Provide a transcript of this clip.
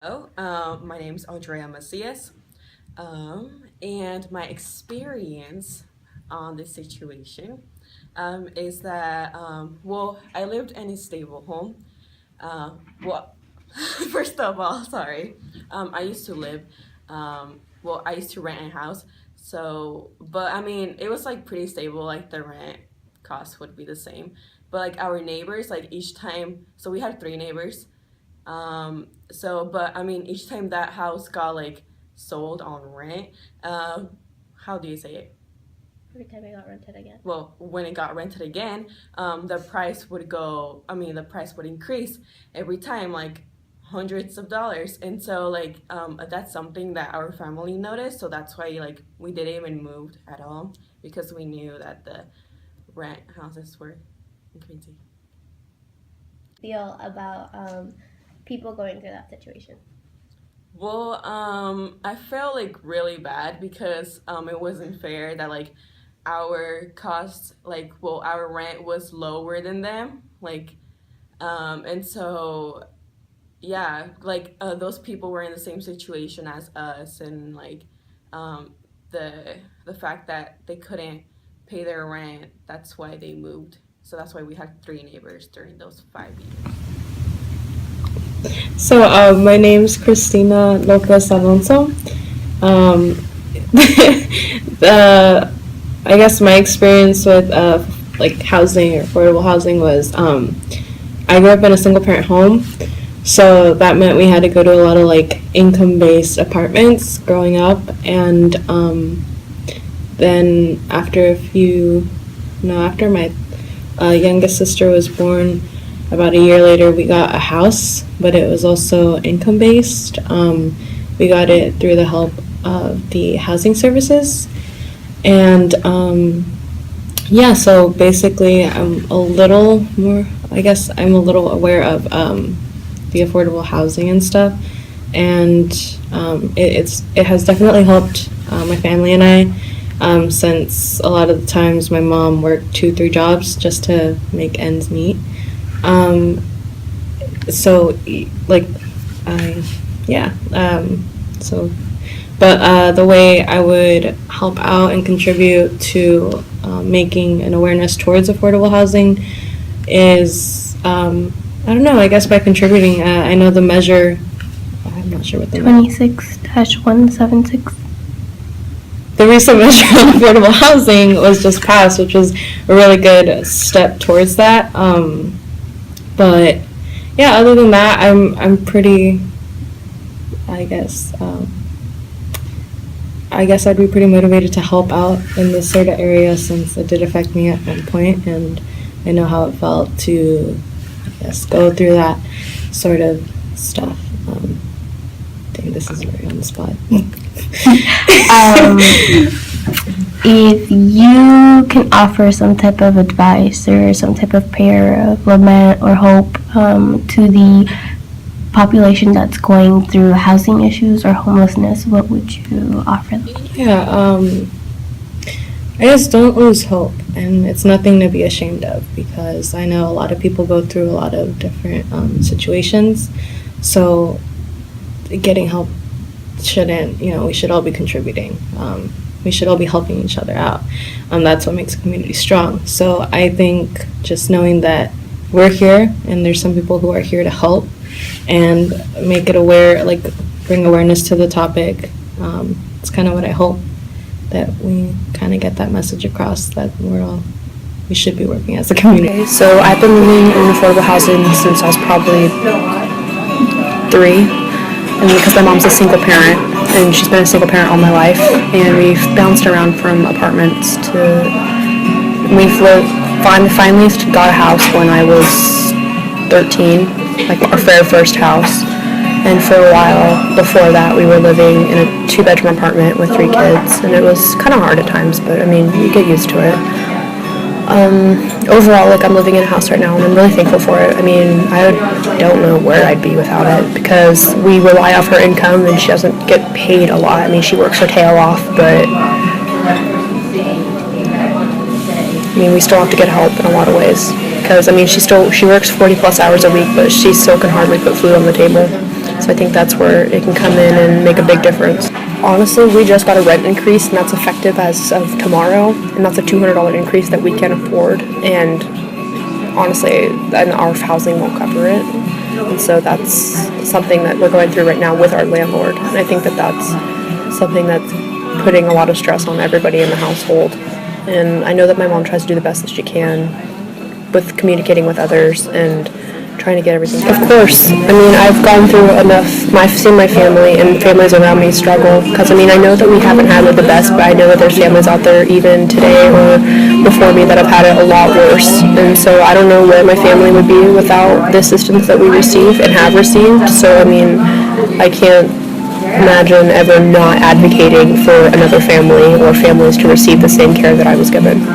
My name is Andrea Macias, and my experience on this situation is that, well, I lived in a stable home. Well, first of all, sorry, I used to live, I used to rent a house, so, but I mean, it was like pretty stable, like the rent cost would be the same. But like our neighbors, like each time, so we had three neighbors. But I mean, each time that house got like sold on rent, how do you say it? Every time it got rented again. Well, when it got rented again, the price would go, I mean, the price would increase every time, like hundreds of dollars. And so, like, that's something that our family noticed. So that's why, like, we didn't even move at all because we knew that the rent houses were increasing. Feel about people going through that situation? Well, I felt like really bad because it wasn't fair that like our cost, like, well, our rent was lower than them, like, and so yeah, like those people were in the same situation as us, and like um, the fact that they couldn't pay their rent, that's why they moved. So that's why we had three neighbors during those 5 years. So, my name's Christina Lopez Alonso. Um, the I guess my experience with like housing or affordable housing was I grew up in a single parent home, so that meant we had to go to a lot of like income based apartments growing up, and then after a few, no, after my youngest sister was born, about a year later, we got a house, but it was also income based. We got it through the help of the housing services. And yeah, so basically, I'm a little more, I guess, I'm a little aware of the affordable housing and stuff. And it has definitely helped my family and I, since a lot of the times my mom worked 2, 3 jobs just to make ends meet. Um, so like yeah, so but the way I would help out and contribute to making an awareness towards affordable housing is I don't know, I guess by contributing. I know the measure, I'm not sure what the 26-176. the recent measure on affordable housing was just passed, which was a really good step towards that. But yeah, other than that, I'm pretty, I guess, I'd be pretty motivated to help out in this sort of area since it did affect me at one point, and I know how it felt to, I guess, go through that sort of stuff. Dang, this is very on the spot. If you can offer some type of advice or some type of prayer of lament or hope to the population that's going through housing issues or homelessness, what would you offer them? Yeah, I guess don't lose hope, and it's nothing to be ashamed of because I know a lot of people go through a lot of different situations, so getting help shouldn't, we should all be contributing. We should all be helping each other out. That's what makes a community strong. So I think just knowing that we're here and there's some people who are here to help and make it aware, like bring awareness to the topic. It's kind of what I hope, that we kind of get that message across, that we should be working as a community. So I've been living in affordable housing since I was probably 3, and because my mom's a single parent, and she's been a single parent all my life, and we've bounced around from apartments to, we've finally got a house when I was 13, like our very first house. And for a while before that, we were living in a 2-bedroom apartment with 3 kids, and it was kind of hard at times, but I mean, you get used to it. Overall, like, I'm living in a house right now, and I'm really thankful for it. I mean, I don't know where I'd be without it, because we rely off her income, and she doesn't get paid a lot. I mean, she works her tail off, but I mean, we still have to get help in a lot of ways, because I mean, she works 40 plus hours a week, but she still can hardly put food on the table. So I think that's where it can come in and make a big difference. Honestly, we just got a rent increase, and that's effective as of tomorrow, and that's a $200 increase that we can afford, and honestly, and our housing won't cover it. And so that's something that we're going through right now with our landlord. And I think that that's something that's putting a lot of stress on everybody in the household. And I know that my mom tries to do the best that she can with communicating with others and trying to get everything done. Of course. I mean, I've gone through enough. I've seen my family and families around me struggle. Because, I mean, I know that we haven't had it the best, but I know that there's families out there even today or before me that have had it a lot worse. And so I don't know where my family would be without the assistance that we receive and have received. So, I mean, I can't imagine ever not advocating for another family or families to receive the same care that I was given.